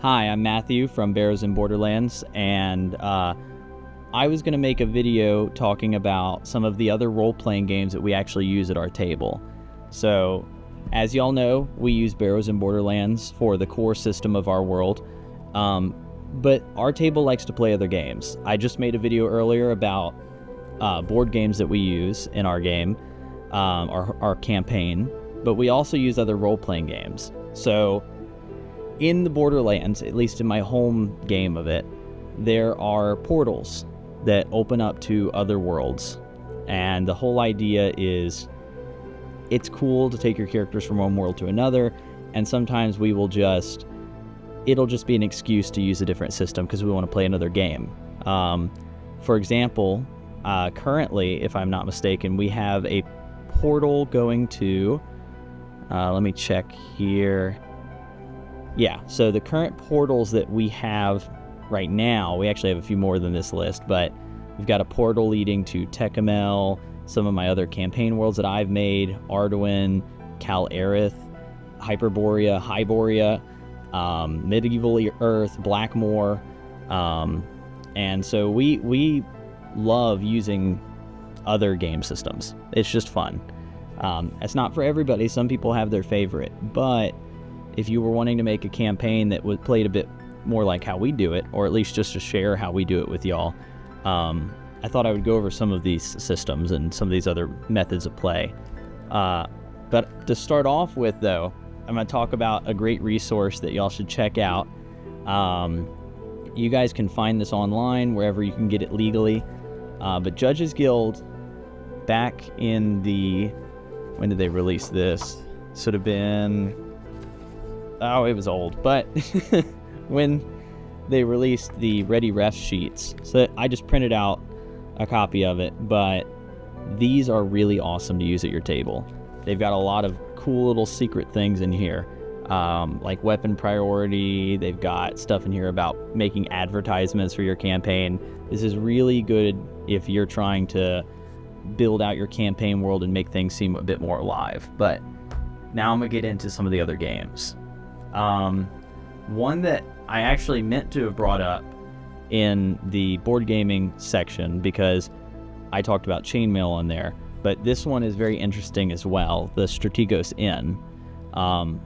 Hi, I'm Matthew from Barrows Borderlands, and I was going to make a video talking about some of the other role-playing games that we actually use at our table. So, as y'all know, we use Barrows Borderlands for the core system of our world, but our table likes to play other games. I just made a video earlier about board games that we use in our game, our campaign, but we also use other role-playing games. So, in the Borderlands, at least in my home game of it, there are portals that open up to other worlds. And the whole idea is it's cool to take your characters from one world to another, and sometimes it'll just be an excuse to use a different system because we want to play another game. For example, currently, if I'm not mistaken, we have a portal going to, let me check here. Yeah, so the current portals that we have right now, we actually have a few more than this list, but we've got a portal leading to Tecumel, some of my other campaign worlds that I've made, Arduin, Cal Aerith, Hyperborea, Medieval Earth, Blackmore, and so we love using other game systems. It's just fun. It's not for everybody. Some people have their favorite, but if you were wanting to make a campaign that was played a bit more like how we do it, or at least just to share how we do it with y'all, I thought I would go over some of these systems and some of these other methods of play. But to start off with, though, I'm going to talk about a great resource that y'all should check out. You guys can find this online wherever you can get it legally. But Judges Guild, back in the... When did they release this? This would have been... Oh, it was old, but when they released the Ready Ref sheets, so I just printed out a copy of it, but these are really awesome to use at your table. They've got a lot of cool little secret things in here, like weapon priority. They've got stuff in here about making advertisements for your campaign. This is really good if you're trying to build out your campaign world and make things seem a bit more alive. But now I'm going to get into some of the other games. One that I actually meant to have brought up in the board gaming section because I talked about chainmail on there, but this one is very interesting as well, the Strategos Inn.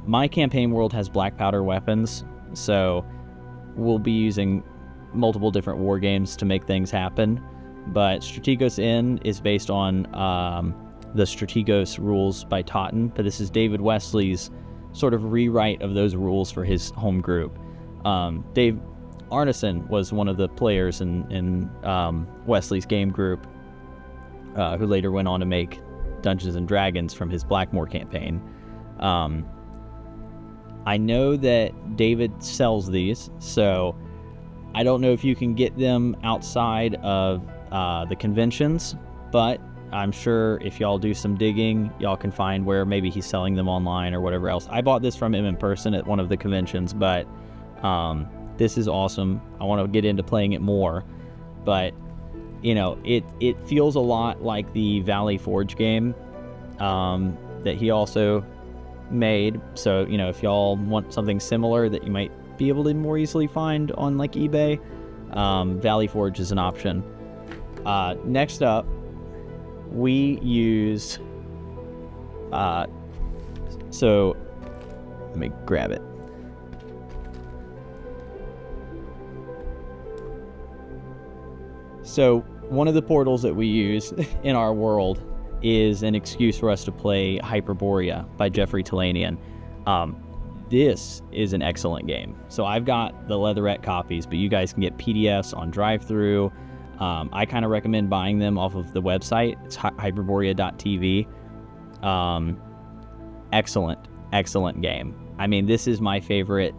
My campaign world has black powder weapons, so we'll be using multiple different war games to make things happen, but Strategos Inn is based on the Strategos rules by Totten, but this is David Wesely's sort of rewrite of those rules for his home group. Dave Arneson was one of the players in Wesely's game group, who later went on to make Dungeons and Dragons from his Blackmore campaign. I know that David sells these, so I don't know if you can get them outside of the conventions, but I'm sure if y'all do some digging, y'all can find where maybe he's selling them online or whatever else. I bought this from him in person at one of the conventions, but this is awesome. I want to get into playing it more, but you know, it feels a lot like the Valley Forge game that he also made. So, you know, if y'all want something similar that you might be able to more easily find on like eBay, Valley Forge is an option. Next up, we use, so let me grab it. So one of the portals that we use in our world is an excuse for us to play Hyperborea by Jeffery Talanian. This is an excellent game. So I've got the leatherette copies, but you guys can get PDFs on drive-thru. I kind of recommend buying them off of the website. It's hyperborea.tv. Excellent game. I mean, this is my favorite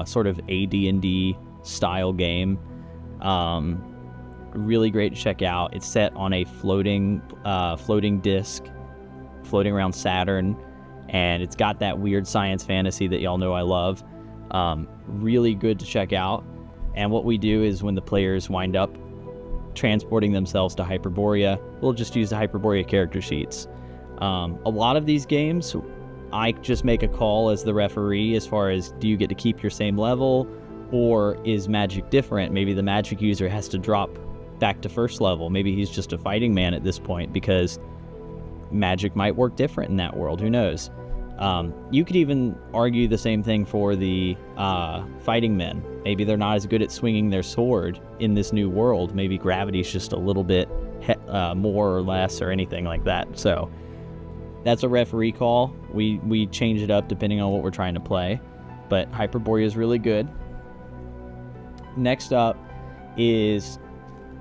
sort of AD&D style game. Really great to check out. It's set on a floating disc, floating around Saturn, and it's got that weird science fantasy that y'all know I love. Really good to check out. And what we do is when the players wind up transporting themselves to Hyperborea, we'll just use the Hyperborea character sheets. A lot of these games, I just make a call as the referee as far as do you get to keep your same level Or is magic different? Maybe the magic user has to drop back to first level. Maybe he's just a fighting man at this point because magic might work different in that world. Who knows? You could even argue the same thing for the fighting men. Maybe they're not as good at swinging their sword in this new world. Maybe gravity's just a little bit more or less or anything like that. So that's a referee call. We change it up depending on what we're trying to play. But Hyperborea is really good. Next up is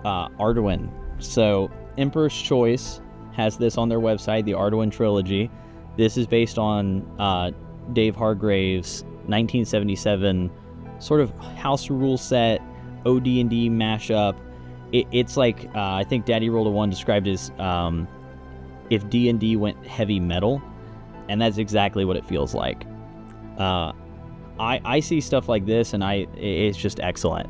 Arduin. So Emperor's Choice has this on their website, the Arduin Trilogy. This is based on Dave Hargrave's 1977 sort of house rule set, OD&D mashup. It's like, I think Daddy Rolled a One described it as if D&D went heavy metal, and that's exactly what it feels like. I see stuff like this, and it's just excellent.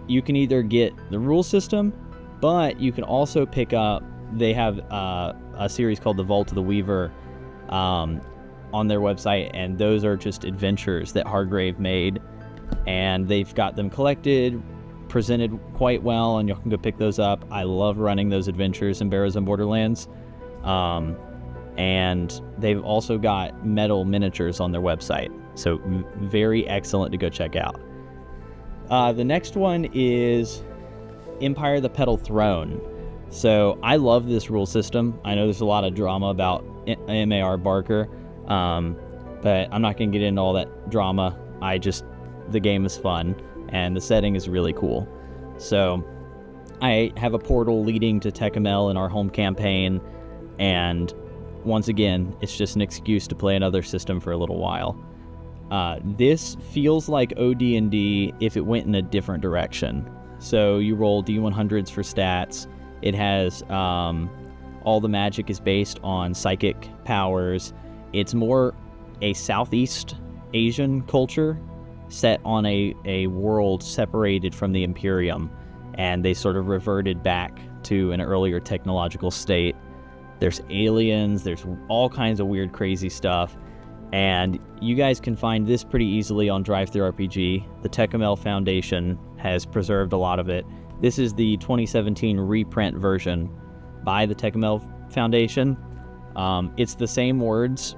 You can either get the rule system, but you can also pick up, they have a series called The Vault of the Weaver on their website, and those are just adventures that Hargrave made, and they've got them collected, presented quite well, and you can go pick those up. I love running those adventures in Barrows Borderlands. And they've also got metal miniatures on their website, so very excellent to go check out. The next one is Empire the Petal Throne. So I love this rule system. I know there's a lot of drama about M.A.R. Barker, but I'm not going to get into all that drama. The game is fun, and the setting is really cool. So I have a portal leading to Tecumel in our home campaign, and once again, it's just an excuse to play another system for a little while. This feels like OD&D if it went in a different direction. So you roll D100s for stats. It has all the magic is based on psychic powers. It's more a Southeast Asian culture set on a world separated from the Imperium, and they sort of reverted back to an earlier technological state. There's aliens, there's all kinds of weird, crazy stuff, and you guys can find this pretty easily on DriveThruRPG. The Tecumel Foundation has preserved a lot of it. This is the 2017 reprint version by the Tecumel Foundation. It's the same words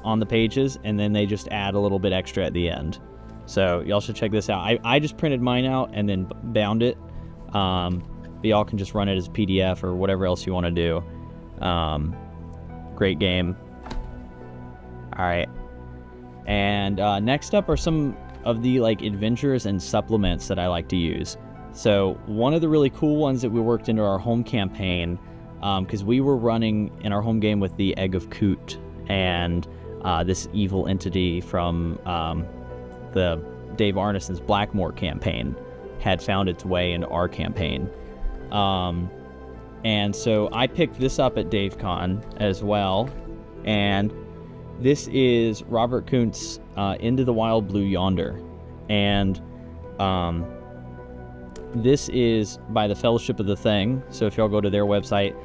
on the pages, and then they just add a little bit extra at the end. So y'all should check this out. I just printed mine out and then bound it. But y'all can just run it as a PDF or whatever else you want to do. Great game. All right. And next up are some of the adventures and supplements that I like to use. So one of the really cool ones that we worked into our home campaign, because we were running in our home game with the Egg of Kut and this evil entity from the Dave Arneson's Blackmoor campaign had found its way into our campaign. And so I picked this up at DaveCon as well. And this is Robert Kuntz, Into the Wild Blue Yonder. And this is by the Fellowship of the Thing. So if y'all go to their website,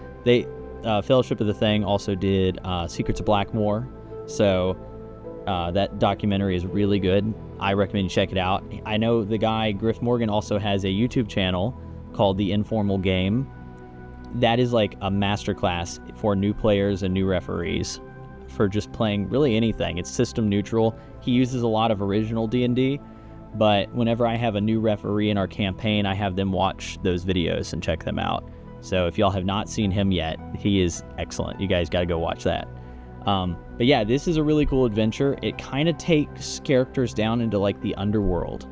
Fellowship of the Thing also did Secrets of Blackmoor. So that documentary is really good. I recommend you check it out. I know the guy, Griff Morgan, also has a YouTube channel called The Informal Game. That is like a masterclass for new players and new referees for just playing really anything. It's system neutral. He uses a lot of original D&D, but whenever I have a new referee in our campaign, I have them watch those videos and check them out. So if y'all have not seen him yet, he is excellent. You guys got to go watch that. But yeah, this is a really cool adventure. It kind of takes characters down into the underworld.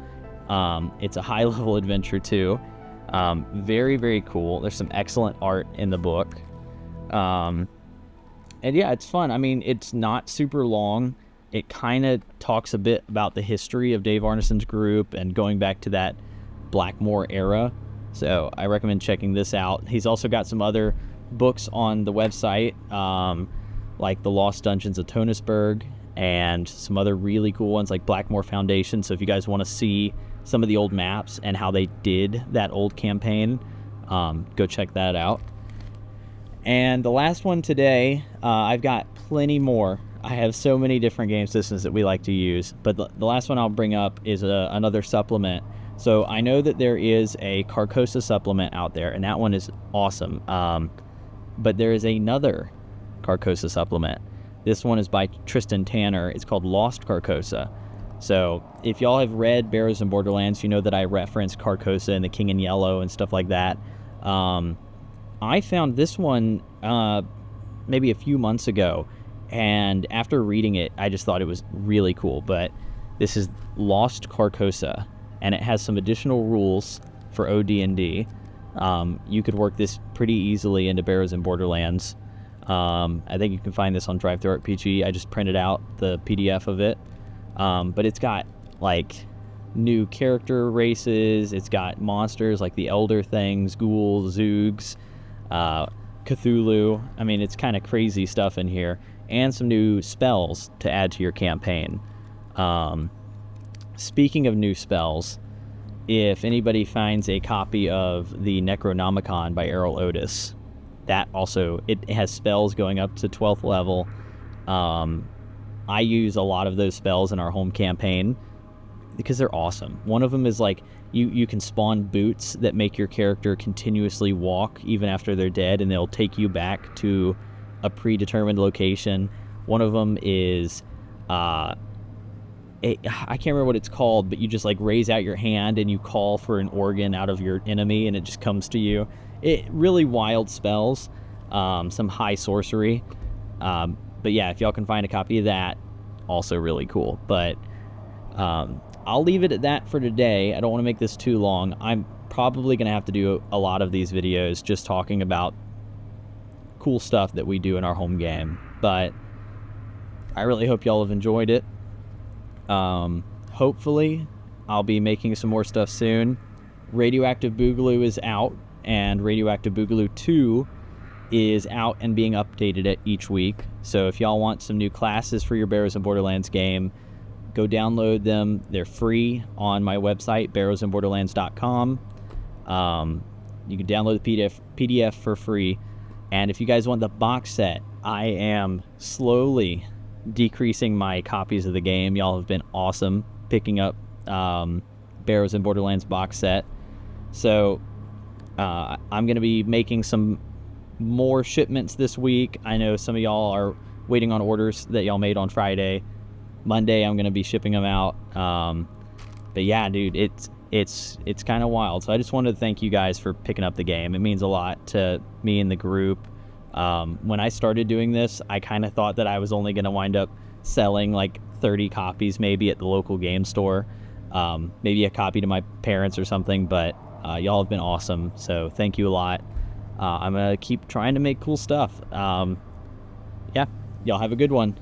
It's a high level adventure too. Very, very cool. There's some excellent art in the book. And yeah, it's fun. I mean, it's not super long. It kind of talks a bit about the history of Dave Arneson's group and going back to that Blackmoor era. So I recommend checking this out. He's also got some other books on the website, like The Lost Dungeons of Tonisburg and some other really cool ones like Blackmoor Foundation. So if you guys want to see some of the old maps and how they did that old campaign, go check that out. And the last one today, I've got plenty more. I have so many different game systems that we like to use, but the last one I'll bring up is another supplement. So I know that there is a Carcosa supplement out there, and that one is awesome. But there is another Carcosa supplement. This one is by Tristan Tanner. It's called Lost Carcosa. So if y'all have read Barrows and Borderlands, you know that I referenced Carcosa and the King in Yellow and stuff like that. I found this one maybe a few months ago, and after reading it, I just thought it was really cool. But this is Lost Carcosa, and it has some additional rules for OD&D. You could work this pretty easily into Barrows and Borderlands. I think you can find this on TTRPG. I just printed out the PDF of it. But it's got like new character races. It's got monsters like the Elder Things, ghouls, zoogs, Cthulhu. I mean, it's kind of crazy stuff in here, and some new spells to add to your campaign. Speaking of new spells, if anybody finds a copy of the Necronomicon by Errol Otis, that also, it has spells going up to 12th level. I use a lot of those spells in our home campaign because they're awesome. One of them is like, you can spawn boots that make your character continuously walk even after they're dead, and they'll take you back to a predetermined location. One of them is, I can't remember what it's called, but you just like raise out your hand and you call for an organ out of your enemy and it just comes to you. It really wild spells, some high sorcery. But yeah, if y'all can find a copy of that, also really cool. But I'll leave it at that for today. I don't want to make this too long. I'm probably going to have to do a lot of these videos just talking about cool stuff that we do in our home game. But I really hope y'all have enjoyed it. Hopefully, I'll be making some more stuff soon. Radioactive Boogaloo is out, and Radioactive Boogaloo 2 is out and being updated each week. So if y'all want some new classes for your Barrows and Borderlands game, go download them. They're free on my website, barrowsandborderlands.com. You can download the PDF for free. And if you guys want the box set, I am slowly decreasing my copies of the game. Y'all have been awesome picking up Barrows and Borderlands box set. So I'm going to be making some more shipments this week. I know some of y'all are waiting on orders that y'all made on Friday. Monday I'm going to be shipping them out. But yeah, dude, it's kind of wild. So I just wanted to thank you guys for picking up the game. It means a lot to me and the group. When I started doing this, I kind of thought that I was only going to wind up selling like 30 copies maybe at the local game store, maybe a copy to my parents or something, but y'all have been awesome, so thank you a lot. I'm going to keep trying to make cool stuff. Yeah, y'all have a good one.